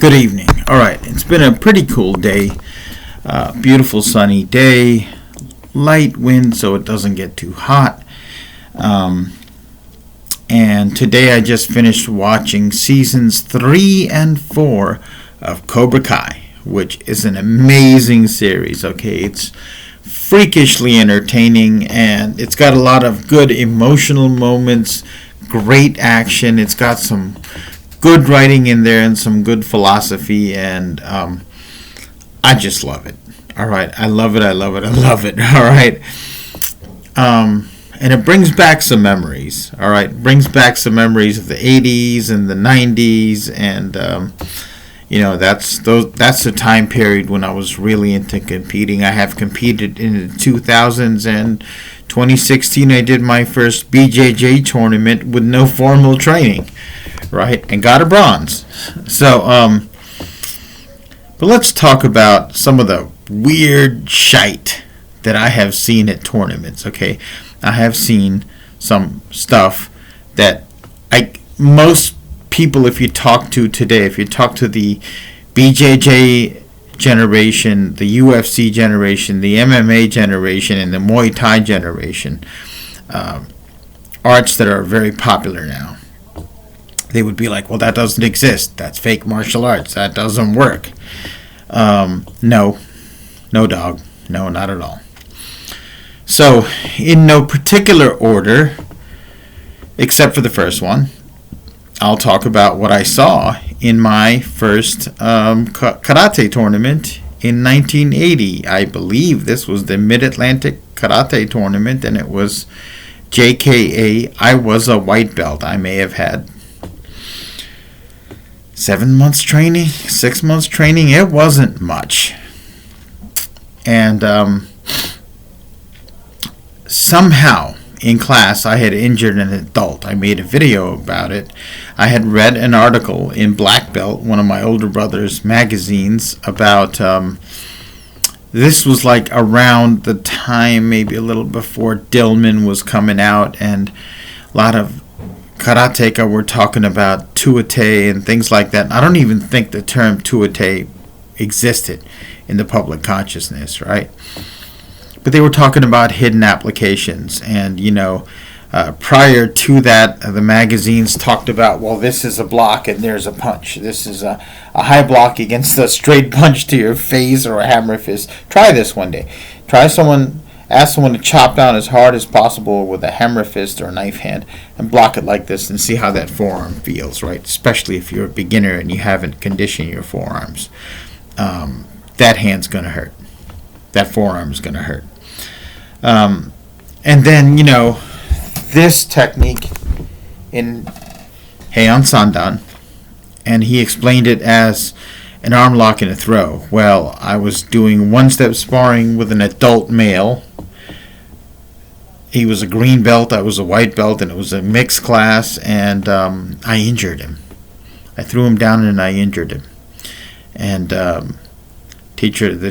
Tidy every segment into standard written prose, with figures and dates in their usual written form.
Good evening. All right, it's been a pretty cool day. Beautiful sunny day. Light wind so it doesn't get too hot. And today I just finished watching seasons 3 and 4 of Cobra Kai, which is an amazing series. Okay, it's freakishly entertaining and it's got a lot of good emotional moments, great action. It's got some good writing in there and some good philosophy, and I just love it. All right, I love it. All right, and it brings back some memories. All right, brings back some memories of the '80s and the '90s, and that's the time period when I was really into competing. I have competed in the 2000s, and 2016 I did my first BJJ tournament with no formal training. Right, and got a bronze. So, but let's talk about some of the weird shite that I have seen at tournaments. Okay, I have seen some stuff that most people, if you talk to today, if you talk to the BJJ generation, the UFC generation, the MMA generation, and the Muay Thai generation, arts that are very popular now, they would be like, well, that doesn't exist. That's fake martial arts. That doesn't work. No, dog. No, not at all. So, in no particular order, except for the first one, I'll talk about what I saw in my first karate tournament in 1980. I believe this was the Mid-Atlantic Karate Tournament, and it was JKA. I was a white belt. I may have had 7 months training, 6 months training. It wasn't much. And somehow in class I had injured an adult. I made a video about it. I had read an article in Black Belt, one of my older brother's magazines, about this was like around the time, maybe a little before Dillman was coming out, and a lot of karateka were talking about tuite and things like that. I don't even think the term tuite existed in the public consciousness, right? But they were talking about hidden applications, and prior to that, the magazines talked about, well, this is a block and there's a punch. This is a high block against a straight punch to your face or a hammer fist. Try this one day. Ask someone to chop down as hard as possible with a hammer fist or a knife hand and block it like this and see how that forearm feels, right? Especially if you're a beginner and you haven't conditioned your forearms. That hand's going to hurt. That forearm's going to hurt. And then, this technique in Heian Sandan, and he explained it as an arm lock and a throw. Well, I was doing one-step sparring with an adult male. He was a green belt, I was a white belt, and it was a mixed class, and I injured him. I threw him down and I injured him. And the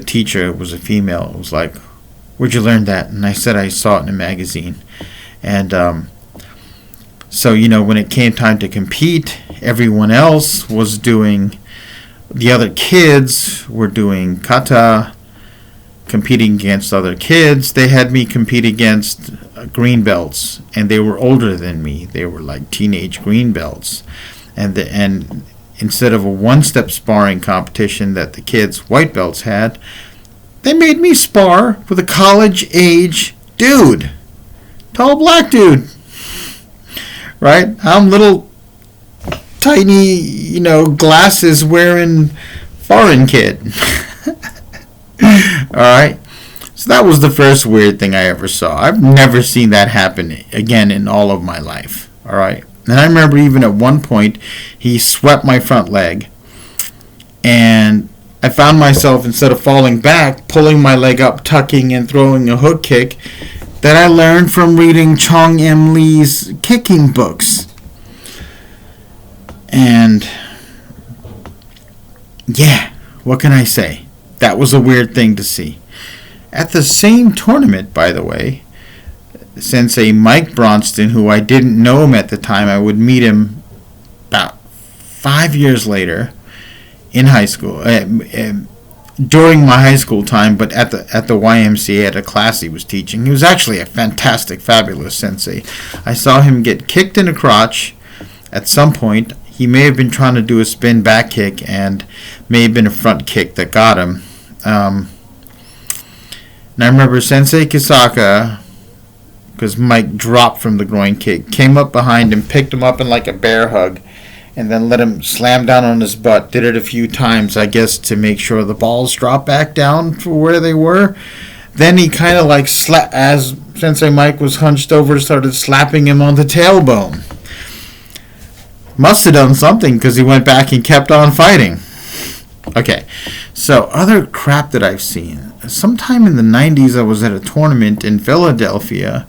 teacher was a female. It was like, where'd you learn that? And I said I saw it in a magazine. And so, when it came time to compete, everyone else was doing, the other kids were doing kata, competing against other kids. They had me compete against green belts, and they were older than me. They were like teenage green belts. And instead of a one-step sparring competition that the kids, white belts, had, they made me spar with a college-age dude. Tall black dude. Right? I'm little, tiny, glasses wearing foreign kid. Alright? So that was the first weird thing I ever saw. I've never seen that happen again in all of my life. Alright? And I remember even at one point, he swept my front leg, and I found myself, instead of falling back, pulling my leg up, tucking, and throwing a hook kick that I learned from reading Chong M. Lee's kicking books. And yeah, what can I say? That was a weird thing to see. At the same tournament, by the way, Sensei Mike Bronston, who I didn't know him at the time, I would meet him about 5 years later in high school, during my high school time, but at the YMCA at a class he was teaching. He was actually a fantastic, fabulous sensei. I saw him get kicked in the crotch at some point. He may have been trying to do a spin back kick, and may have been a front kick that got him. And I remember Sensei Kisaka, because Mike dropped from the groin kick, came up behind him, picked him up in like a bear hug, and then let him slam down on his butt. Did it a few times, I guess, to make sure the balls dropped back down to where they were. Then he kind of like, as Sensei Mike was hunched over, started slapping him on the tailbone. Must have done something, because he went back and kept on fighting. Okay, so other crap that I've seen. Sometime in the 90s, I was at a tournament in Philadelphia,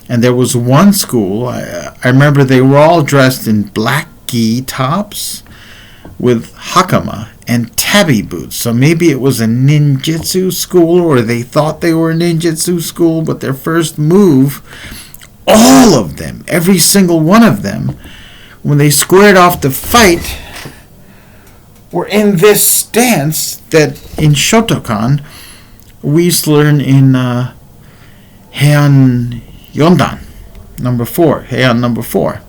and there was one school. I remember they were all dressed in black gi tops with hakama and tabi boots. So maybe it was a ninjutsu school, or they thought they were a ninjutsu school, but their first move, all of them, every single one of them, when they squared off to fight, were in this stance that in Shotokan we used to learn in Heian Yondan, number 4, Heian number 4.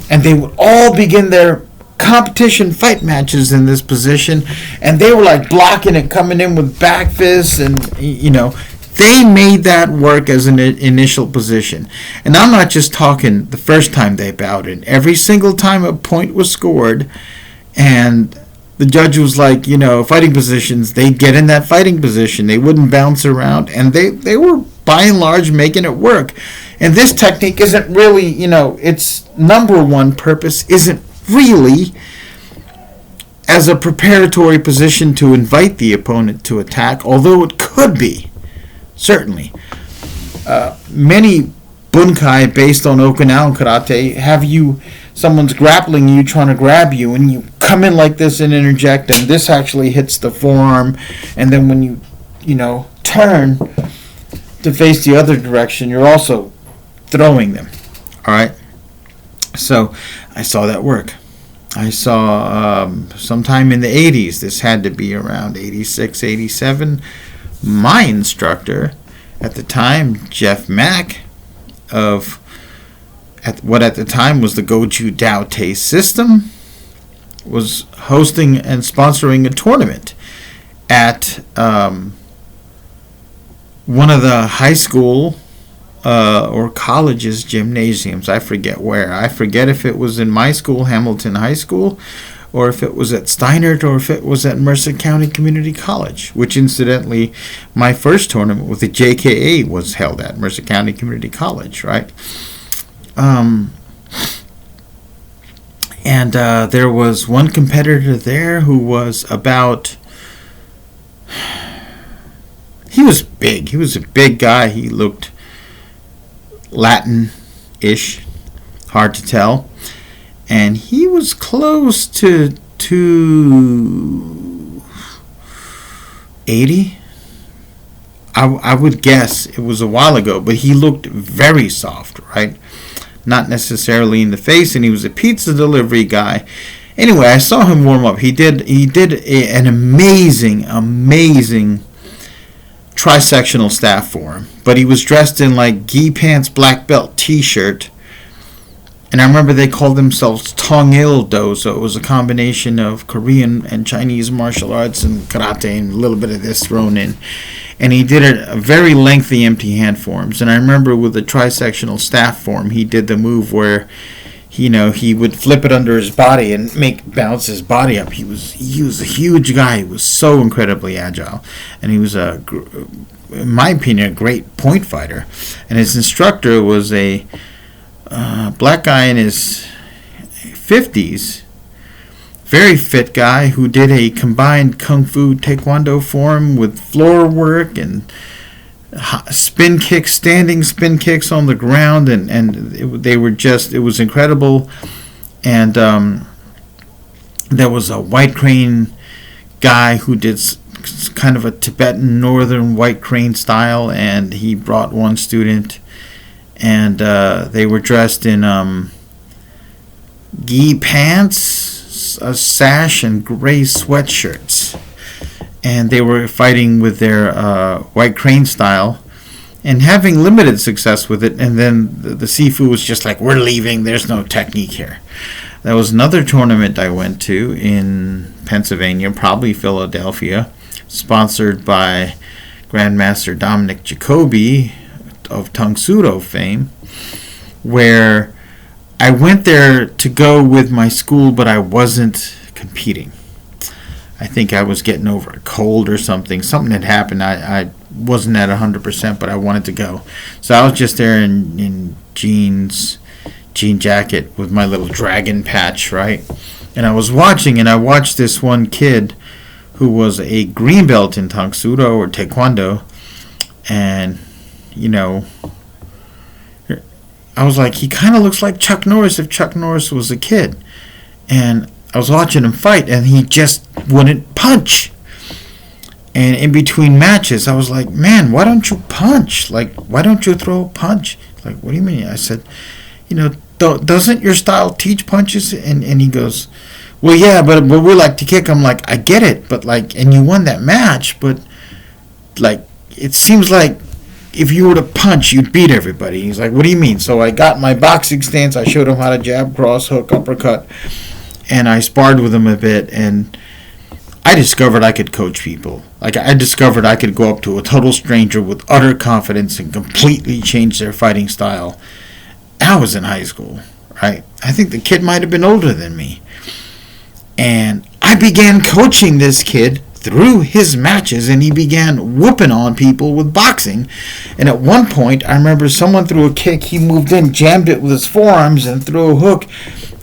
And they would all begin their competition fight matches in this position, and they were like blocking it, coming in with back fists, and they made that work as an initial position. And I'm not just talking the first time they bowed in. Every single time a point was scored and the judge was like, fighting positions, they'd get in that fighting position. They wouldn't bounce around, and they were by and large making it work. And this technique isn't really, its number one purpose isn't really as a preparatory position to invite the opponent to attack, although it could be. Certainly. Many bunkai based on Okinawan karate have someone's grappling you, trying to grab you, and you come in like this and interject, and this actually hits the forearm, and then when you turn to face the other direction, you're also throwing them. All right? So I saw that work. I saw sometime in the 80s, this had to be around 86, 87, my instructor at the time, Jeff Mack, of what at the time was the Goju Dao Te system, was hosting and sponsoring a tournament at one of the high school or college's gymnasiums. I forget where. I forget if it was in my school, Hamilton High School, or if it was at Steinert, or if it was at Mercer County Community College, which incidentally, my first tournament with the JKA was held at Mercer County Community College, right? And there was one competitor there who was about... He was big. He was a big guy. He looked Latin-ish, hard to tell. And he was close to 280. I would guess it was a while ago, but he looked very soft, right? Not necessarily in the face, and he was a pizza delivery guy. Anyway, I saw him warm up. He did an amazing trisectional staff for him, but he was dressed in like gi pants, black belt, t-shirt. And I remember they called themselves Tongil Do, so it was a combination of Korean and Chinese martial arts and karate and a little bit of this thrown in. And he did a very lengthy empty hand forms. And I remember with the trisectional staff form, he did the move where, he would flip it under his body and bounce his body up. He was a huge guy. He was so incredibly agile. And he was, in my opinion, a great point fighter. And his instructor was a black guy in his 50s, very fit guy who did a combined kung fu taekwondo form with floor work and spin kicks, standing spin kicks on the ground, and it was incredible. And there was a white crane guy who did kind of a Tibetan northern white crane style, and he brought one student. And they were dressed in gi pants, a sash and gray sweatshirts, and they were fighting with their White Crane style and having limited success with it. And then the Sifu was just like, we're leaving, there's no technique here. That was another tournament I went to in Pennsylvania, probably Philadelphia, sponsored by Grandmaster Dominic Jacoby of Tang Soo Do fame, where I went there to go with my school, but I wasn't competing. I think I was getting over a cold or something. Something had happened. I wasn't at 100%, but I wanted to go. So I was just there in jean jacket with my little dragon patch, right? And I was watching, and I watched this one kid who was a green belt in Tang Soo Do or Taekwondo, and, you know, I was like, he kind of looks like Chuck Norris if Chuck Norris was a kid. And I was watching him fight, and he just wouldn't punch. And in between matches, I was like, man, why don't you punch? Like, why don't you throw a punch? Like, what do you mean? I said, you know, doesn't your style teach punches? And he goes, well, yeah, but we like to kick. I'm like, I get it, but like, and you won that match, but like, it seems like if you were to punch, you'd beat everybody. He's like, what do you mean? So I got my boxing stance. I showed him how to jab, cross, hook, uppercut, and I sparred with him a bit, and I discovered I could coach people. Like, I discovered I could go up to a total stranger with utter confidence and completely change their fighting style. I was in high school, right? I think the kid might have been older than me. And I began coaching this kid through his matches, and he began whooping on people with boxing. And at one point, I remember someone threw a kick, he moved in, jammed it with his forearms, and threw a hook.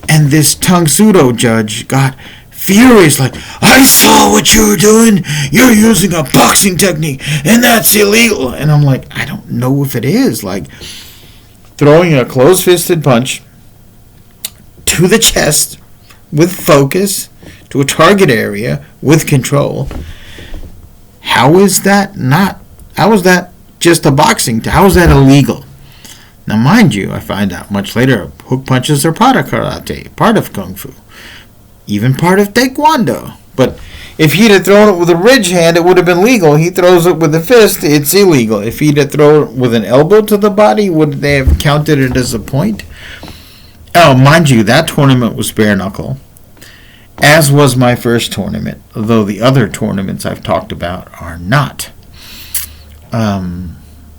And this Tang Soo Do judge got furious, like, I saw what you were doing. You're using a boxing technique, and that's illegal. And I'm like, I don't know if it is. Like, throwing a closed-fisted punch to the chest with focus to a target area with control. How is that just a boxing? How is that illegal? Now, mind you, I find out much later, hook punches are part of karate, part of kung fu, even part of taekwondo. But if he'd have thrown it with a ridge hand, it would have been legal. He throws it with a fist, it's illegal. If he'd have thrown it with an elbow to the body, would they have counted it as a point? Oh, mind you, that tournament was bare knuckle, as was my first tournament, though the other tournaments I've talked about are not.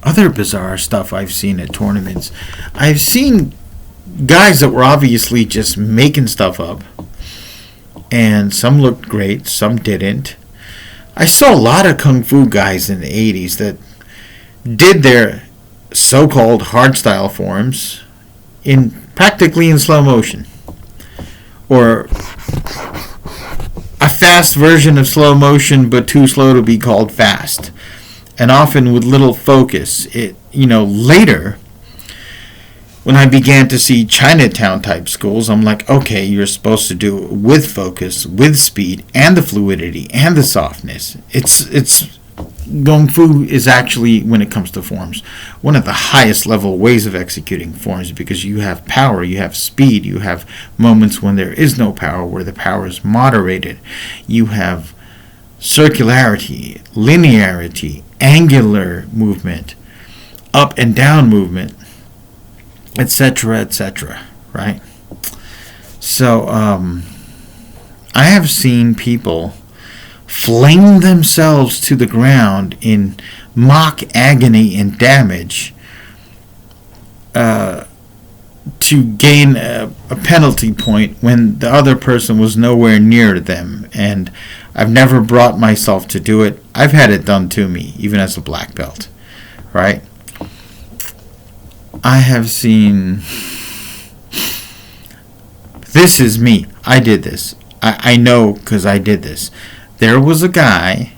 Other bizarre stuff I've seen at tournaments. I've seen guys that were obviously just making stuff up, and some looked great, some didn't. I saw a lot of kung fu guys in the 80s that did their so-called hardstyle forms practically in slow motion, or a fast version of slow motion, but too slow to be called fast, and often with little focus. Later, when I began to see Chinatown type schools, I'm like, okay, you're supposed to do it with focus, with speed, and the fluidity, and the softness. It's Kung Fu is actually, when it comes to forms, one of the highest level ways of executing forms, because you have power, you have speed, you have moments when there is no power, where the power is moderated. You have circularity, linearity, angular movement, up and down movement, etc., etc., right? So, I have seen people fling themselves to the ground in mock agony and damage to gain a penalty point when the other person was nowhere near them. And I've never brought myself to do it. I've had it done to me, even as a black belt, right? I have seen... This is me. I did this. I know because I did this. There was a guy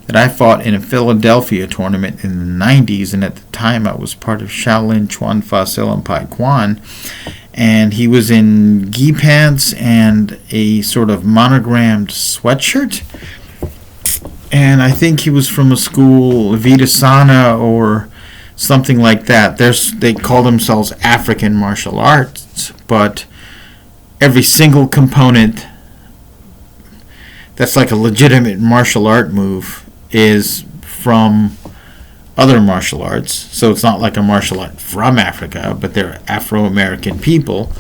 that I fought in a Philadelphia tournament in the 90s, and at the time I was part of Shaolin Chuan Fa Silam Pai Kwan, and he was in gi pants and a sort of monogrammed sweatshirt, and I think he was from a school, Vipassana or something like that. They call themselves African martial arts, but every single component that's like a legitimate martial art move is from other martial arts. So it's not like a martial art from Africa, but they're Afro-American people.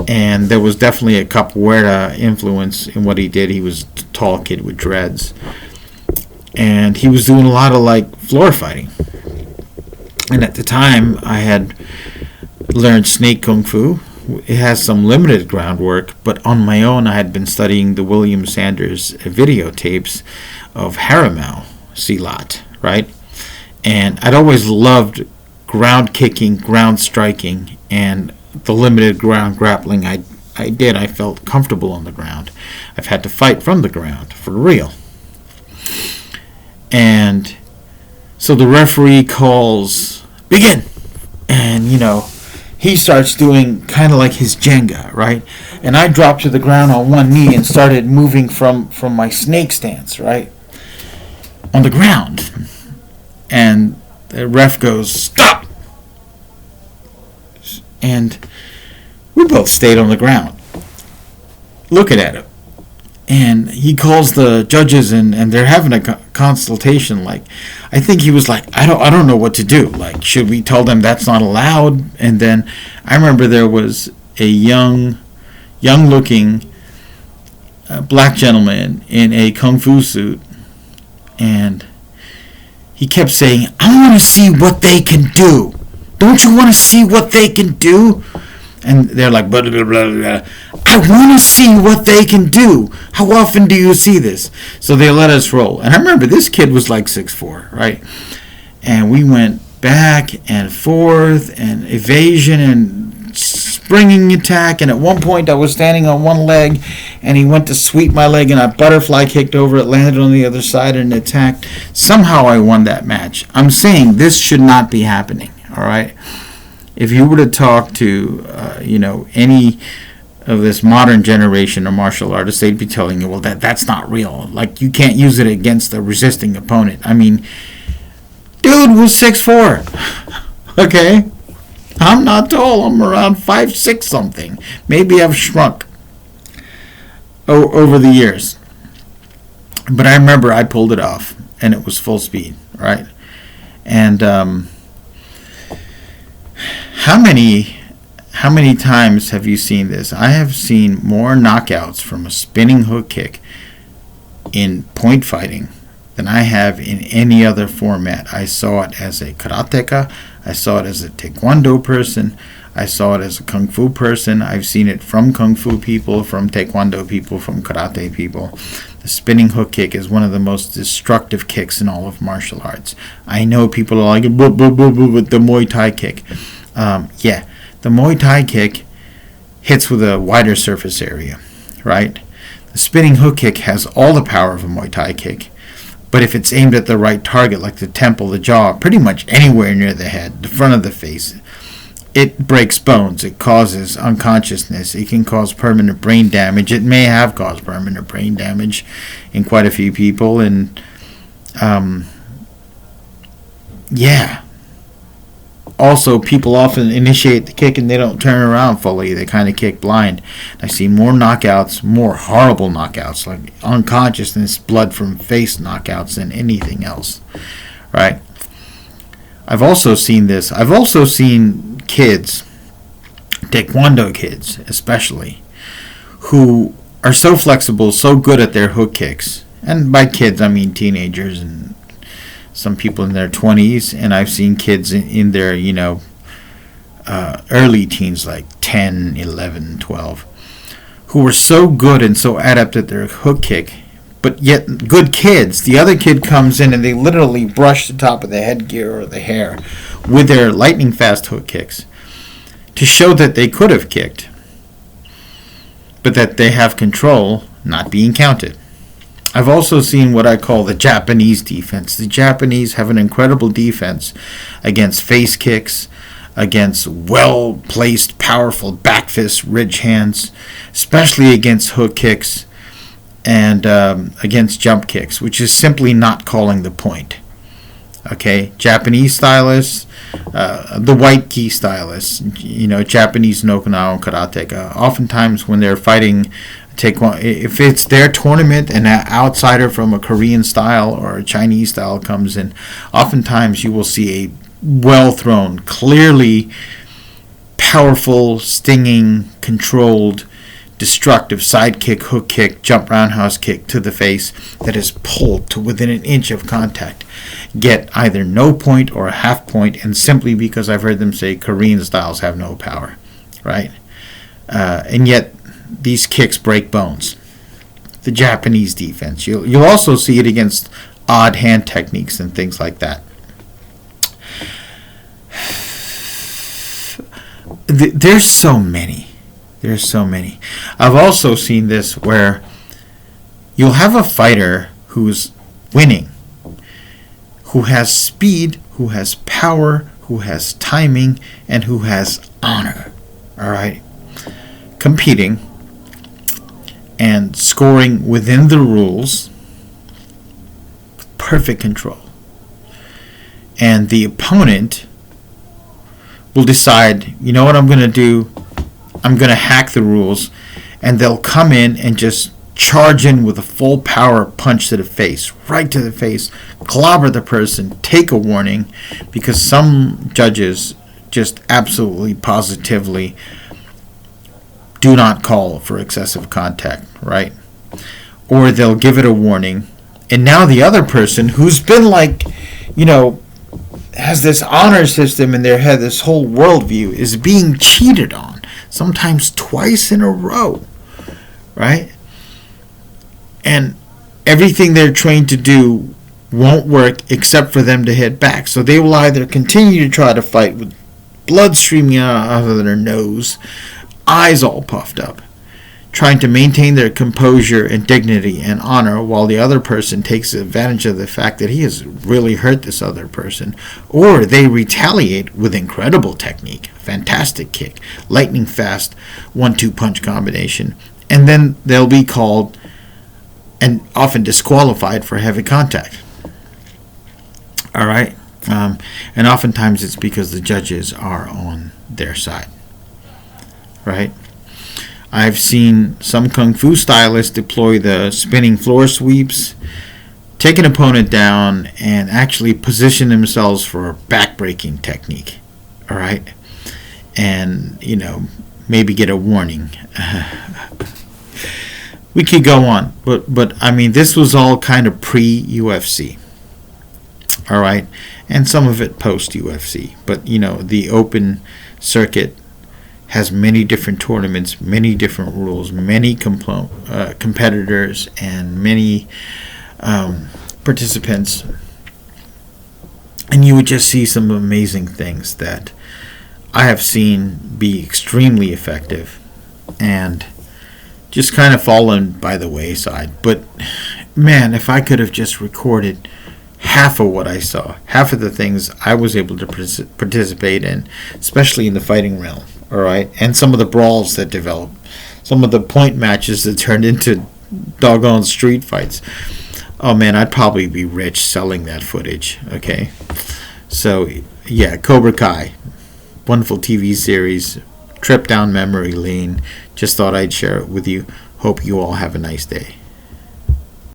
And there was definitely a capoeira influence in what he did. He was a tall kid with dreads. And he was doing a lot of like floor fighting. And at the time, I had learned snake kung fu. It has some limited groundwork, but on my own, I had been studying the William Sanders videotapes of Haramau Silat, right? And I'd always loved ground kicking, ground striking, and the limited ground grappling I did. I felt comfortable on the ground. I've had to fight from the ground, for real. And so the referee calls, begin! And, he starts doing kind of like his Jenga, right? And I dropped to the ground on one knee and started moving from my snake stance, right? On the ground. And the ref goes, stop! And we both stayed on the ground, looking at him. And he calls the judges, and they're having a consultation. Like, I think he was like, I don't know what to do. Like, should we tell them that's not allowed? And then I remember there was a young-looking black gentleman in a kung fu suit, and he kept saying, I want to see what they can do. Don't you want to see what they can do? And they're like, blah, blah, blah, blah. I want to see what they can do. How often do you see this? So they let us roll. And I remember this kid was like 6'4", right? And we went back and forth and evasion and springing attack. And at one point I was standing on one leg and he went to sweep my leg and I butterfly kicked over it, landed on the other side and attacked. Somehow I won that match. I'm saying this should not be happening, all right? If you were to talk to, any of this modern generation of martial artists, they'd be telling you, well, that's not real. Like, you can't use it against a resisting opponent. I mean, dude was 6'4". Okay? I'm not tall. I'm around 5'6" something. Maybe I've shrunk over the years. But I remember I pulled it off, and it was full speed, right? And How many times have you seen this? I have seen more knockouts from a spinning hook kick in point fighting than I have in any other format. I saw it as a karateka. I saw it as a taekwondo person. I saw it as a kung fu person. I've seen it from kung fu people, from taekwondo people, from karate people. The spinning hook kick is one of the most destructive kicks in all of martial arts. I know people are like, the Muay Thai kick. The Muay Thai kick hits with a wider surface area, right? The spinning hook kick has all the power of a Muay Thai kick, but if it's aimed at the right target, like the temple, the jaw, pretty much anywhere near the head, the front of the face, it breaks bones, it causes unconsciousness, it can cause permanent brain damage. It may have caused permanent brain damage in quite a few people, and also, people often initiate the kick and they don't turn around fully. They kind of kick blind. I've seen more knockouts, more horrible knockouts, like unconsciousness, blood from face knockouts than anything else, right? I've also seen this. I've also seen kids, taekwondo kids especially, who are so flexible, so good at their hook kicks. And by kids, I mean teenagers and some people in their 20s, and I've seen kids in their, early teens, like 10, 11, 12, who were so good and so adept at their hook kick, but yet good kids. The other kid comes in and they literally brush the top of the headgear or the hair with their lightning fast hook kicks to show that they could have kicked, but that they have control, not being counted. I've also seen what I call the Japanese defense. The Japanese have an incredible defense against face kicks, against well-placed, powerful back fists, ridge hands, especially against hook kicks and against jump kicks, which is simply not calling the point. Okay, Japanese stylists, the white gi stylists, Japanese no Okinawan karateka, oftentimes when they're fighting take one. If it's their tournament and an outsider from a Korean style or a Chinese style comes in, oftentimes you will see a well-thrown, clearly powerful, stinging, controlled, destructive side kick, hook kick, jump roundhouse kick to the face that is pulled to within an inch of contact. Get either no point or a half point, and simply because I've heard them say Korean styles have no power, right? And yet these kicks break bones. The Japanese defense. You'll also see it against odd hand techniques and things like that. There's so many. There's so many. I've also seen this where you'll have a fighter who's winning, who has speed, who has power, who has timing, and who has honor. All right? Competing and scoring within the rules, perfect control. And the opponent will decide, you know what I'm going to do? I'm going to hack the rules, and they'll come in and just charge in with a full power punch to the face, right to the face, clobber the person, take a warning, because some judges just absolutely positively do not call for excessive contact, right? Or they'll give it a warning, and now the other person who's been like, has this honor system in their head, this whole worldview is being cheated on. Sometimes twice in a row, right? And everything they're trained to do won't work except for them to hit back. So they will either continue to try to fight with blood streaming out of their nose, eyes all puffed up, trying to maintain their composure and dignity and honor while the other person takes advantage of the fact that he has really hurt this other person, or they retaliate with incredible technique, fantastic kick, lightning fast 1-2 punch combination, and then they'll be called and often disqualified for heavy contact. All right? And oftentimes it's because the judges are on their side. Right? I've seen some Kung Fu stylists deploy the spinning floor sweeps, take an opponent down, and actually position themselves for a back-breaking technique. All right? And, maybe get a warning. We could go on, but I mean, this was all kind of pre-UFC. All right? And some of it post-UFC. But, the open circuit has many different tournaments, many different rules, many competitors, and many participants. And you would just see some amazing things that I have seen be extremely effective and just kind of fallen by the wayside. But, man, if I could have just recorded half of what I saw, half of the things I was able to participate in, especially in the fighting realm. All right, and some of the brawls that developed, some of the point matches that turned into doggone street fights. Oh man, I'd probably be rich selling that footage. Okay, so yeah, Cobra Kai, wonderful TV series, trip down memory lane. Just thought I'd share it with you. Hope you all have a nice day.